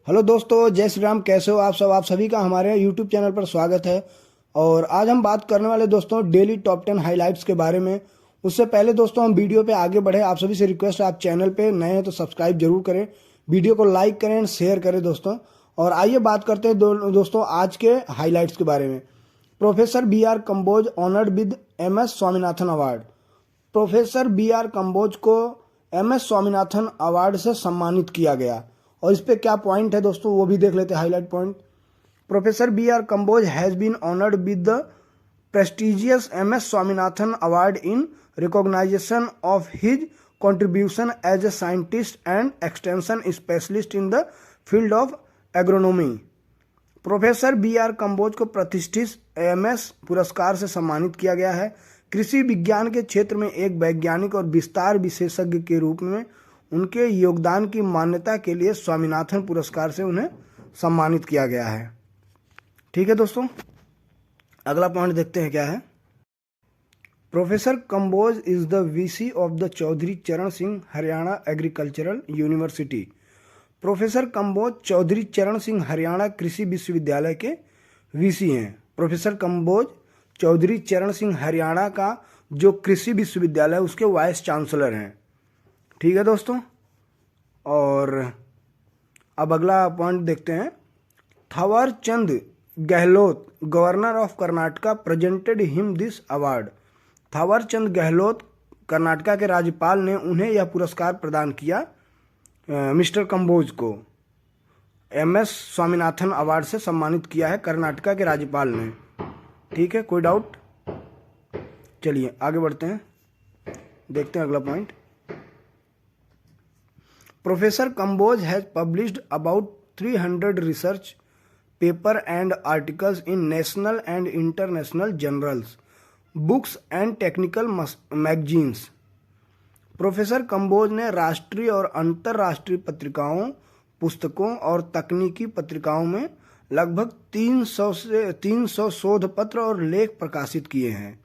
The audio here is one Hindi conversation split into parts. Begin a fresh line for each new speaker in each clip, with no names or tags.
हेलो दोस्तों, जय श्री राम। कैसे हो आप सभी का हमारे यूट्यूब चैनल पर स्वागत है। और आज हम बात करने वाले दोस्तों डेली टॉप 10 हाइलाइट्स के बारे में। उससे पहले दोस्तों हम वीडियो पे आगे बढ़े, आप सभी से रिक्वेस्ट है, आप चैनल पे नए हैं तो सब्सक्राइब जरूर करें, वीडियो को लाइक करें एंड शेयर करें दोस्तों। और आइए बात करते हैं दोस्तों आज के हाईलाइट्स के बारे में। Professor B.R. Kamboj honoured with MS Swaminathan award. Professor B.R. Kamboj को MS स्वामीनाथन अवार्ड से सम्मानित किया गया। और इस पे क्या पॉइंट है दोस्तों वो भी देख लेते हैं। Highlight point: professor B.R. Kamboj has been honoured with the prestigious MS Swaminathan award in recognization of his contribution as a scientist and extension specialist in the field of agronomy। Professor B.R. Kamboj को प्रतिष्ठित MS पुरस्कार से सम्मानित किया गया है। कृषि विज्ञान के क्षेत्र में एक वैज्ञानिक और विस्तार विशेषज्ञ के रूप में उनके योगदान की मान्यता के लिए स्वामीनाथन पुरस्कार से उन्हें सम्मानित किया गया है। ठीक है दोस्तों, अगला पॉइंट देखते हैं क्या है। Professor Kamboj is the VC of the Chaudhary Charan Singh Haryana agricultural university. Professor Kamboj Chaudhary Charan Singh Haryana कृषि विश्वविद्यालय के VC हैं। प्रोफेसर कम्बोज चौधरी चरण सिंह हरियाणा का जो कृषि विश्वविद्यालय उसके वाइस चांसलर हैं। ठीक है दोस्तों, और अब अगला पॉइंट देखते हैं। Thawar Chand Gehlot governor of Karnataka presented him this award. Thawar Chand Gehlot Karnataka के राज्यपाल ने उन्हें यह पुरस्कार प्रदान किया मिस्टर कम्बोज को MS स्वामीनाथन अवार्ड से सम्मानित किया है कर्नाटका के राज्यपाल ने। ठीक है, कोई डाउट? चलिए आगे बढ़ते हैं, देखते हैं अगला point. Professor Kamboj has published about 300 research paper and articles in national and international journals, books and technical magazines. Professor Kamboj ने राष्ट्रीय और अंतर्राष्ट्रीय पत्रिकाओं, पुस्तकों और तकनीकी पत्रिकाओं में लगभग 300 शोध पत्र और लेख प्रकाशित किए हैं।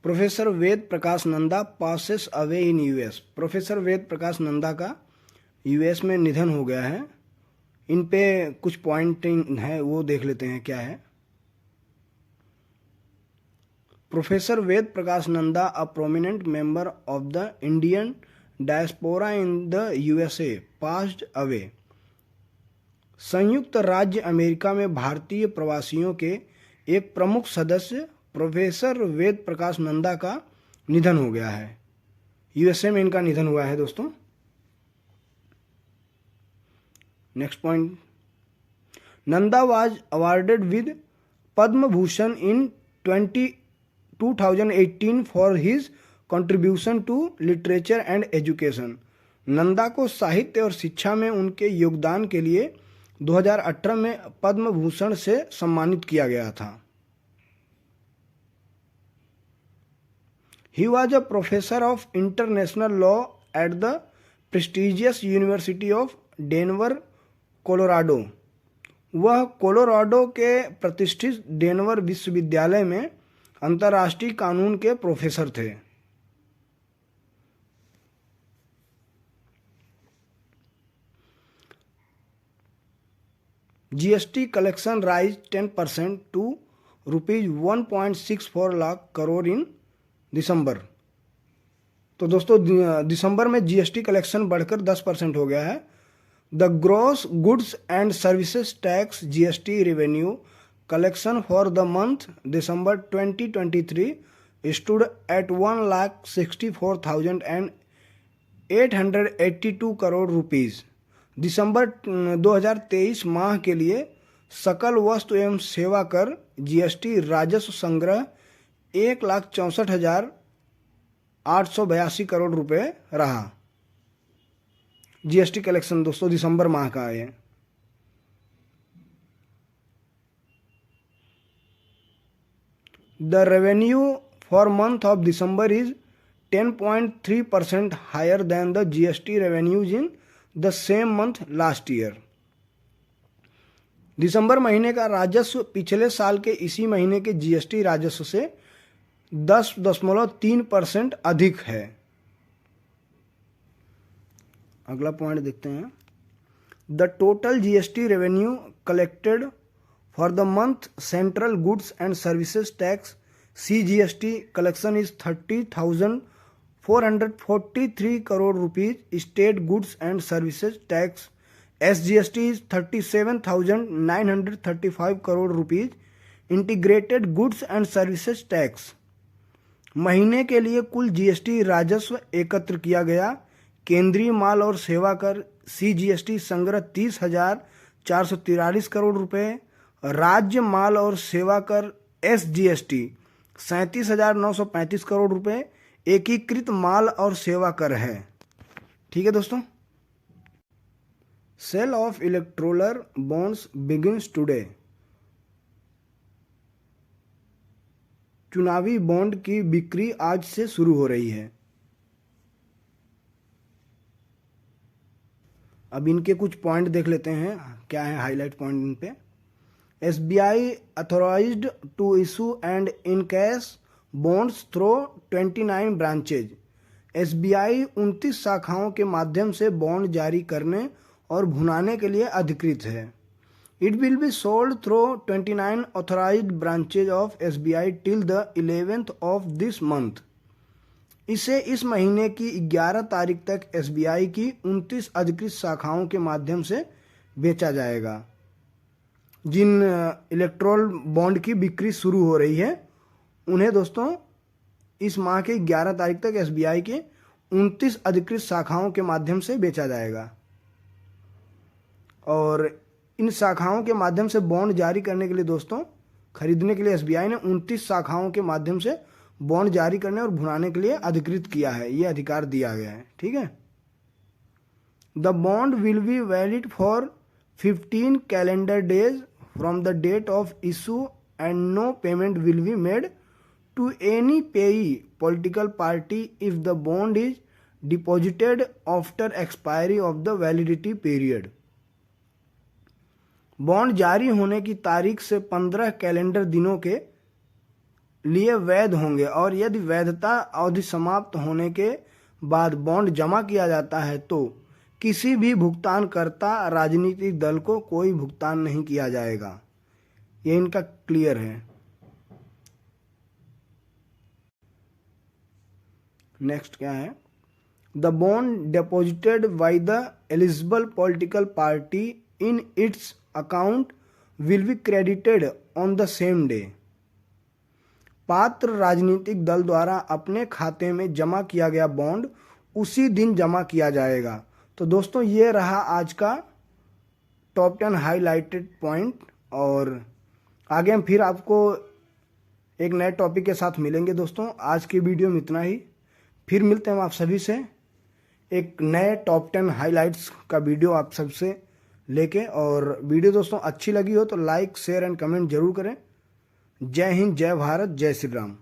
Professor Ved Prakash Nanda passes away in US। Professor Ved Prakash Nanda का US में निधन हो गया है। इन पे कुछ पॉइंट है वो देख लेते हैं क्या है। Professor Ved Prakash Nanda a prominent member of the Indian diaspora in the USA passed away. संयुक्त राज्य अमेरिका में भारतीय प्रवासियों के एक प्रमुख सदस्य प्रोफेसर वेद प्रकाश नंदा का निधन हो गया है। USA में इनका निधन हुआ है दोस्तों। Next point, Nanda was awarded with Padma Bhushan in 2018 for his contribution to literature and education. Nanda को साहित्य और शिक्षा में उनके योगदान के लिए 2018 में पद्म भूषण से सम्मानित किया गया था। He was a professor of international law at the prestigious University of Denver, Colorado। वह कोलोराडो के प्रतिष्ठित डेनवर विश्वविद्यालय में अंतर्राष्ट्रीय कानून के प्रोफेसर थे। GST collection rise 10% to ₹1.64 lakh crore in December. तो दोस्तों दिसंबर में GST कलेक्शन बढ़कर 10% हो गया है। The gross goods and services tax GST revenue collection for the month December 2023 stood at 1,64,882 crore rupees. दिसंबर 2023 माह के लिए सकल वस्तु एवं सेवा कर GST राजस्व संग्रह 1,64,882 करोड़ रुपए रहा। GST कलेक्शन दोस्तों दिसंबर माह का है। The revenue for month of December is 10.3% higher than the GST revenues in the same month last year. दिसंबर महीने का राजस्व पिछले साल के इसी महीने के GST राजस्व से 10.3% अधिक है। अगला पॉइंट देखते हैं। The total GST revenue collected for the month central goods and services tax CGST collection is 30,443 crore rupees. State goods and services tax SGST is 37,935 crore rupees. Integrated goods and services tax महीने के लिए कुल जीएसटी राजस्व एकत्र किया गया। केंद्रीय माल और सेवा कर CGST संग्रह 30,443 करोड़ रुपए। राज्य माल और सेवा कर SGST 37,935 करोड़ रुपए एकीकृत माल और सेवा कर है। ठीक है दोस्तों। Sale of electoral bonds begins today. चुनावी बॉन्ड की बिक्री आज से शुरू हो रही है। अब इनके कुछ पॉइंट देख लेते हैं, क्या है हाईलाइट पॉइंट इन पे। SBI authorized to issue and encash bonds through 29 branches. SBI 29 शाखाओं के माध्यम से बॉन्ड जारी करने और भुनाने के लिए अधिकृत है। It will be sold through 29 authorized branches of SBI till the 11th of this month. इसे इस महीने की 11 तारीख तक SBI की 29 अधिकृत शाखाओं के माध्यम से बेचा जाएगा। जिन इलेक्ट्रोल बॉन्ड की बिक्री शुरू हो रही है उन्हें दोस्तों इस माह के 11 तारीख तक SBI के 29 अधिकृत शाखाओं के माध्यम से बेचा जाएगा। और इन शाखाओं के माध्यम से बॉन्ड जारी करने के लिए दोस्तों, खरीदने के लिए SBI ने 29 शाखाओं के माध्यम से बॉन्ड जारी करने और भुनाने के लिए अधिकृत किया है, ये अधिकार दिया गया है। ठीक है। The bond will be valid for 15 calendar days from the date of issue and no payment will be made to any payee political party if the bond is deposited after expiry of the validity period. Bond जारी होने की तारीख से 15 कैलेंडर दिनों के लिए वैध होंगे और यदि वैधता अवधि समाप्त होने के बाद बॉन्ड जमा किया जाता है तो किसी भी भुगतानकर्ता राजनीतिक दल को कोई भुगतान नहीं किया जाएगा। ये इनका क्लियर है। नेक्स्ट क्या है। The bond deposited by the eligible political party in its account will be credited on the same day. पात्र राजनीतिक दल द्वारा अपने खाते में जमा किया गया बॉन्ड उसी दिन जमा किया जाएगा। तो दोस्तों ये रहा आज का टॉप 10 हाईलाइटेड पॉइंट, और आगे हम फिर आपको एक नए टॉपिक के साथ मिलेंगे। दोस्तों आज की वीडियो में इतना ही, फिर मिलते हैं आप सभी से एक नए टॉप 10 हाईलाइट्स का वीडियो आप सबसे लेके। और वीडियो दोस्तों अच्छी लगी हो तो लाइक शेयर एंड कमेंट जरूर करें। जय हिंद, जय भारत, जय श्री राम।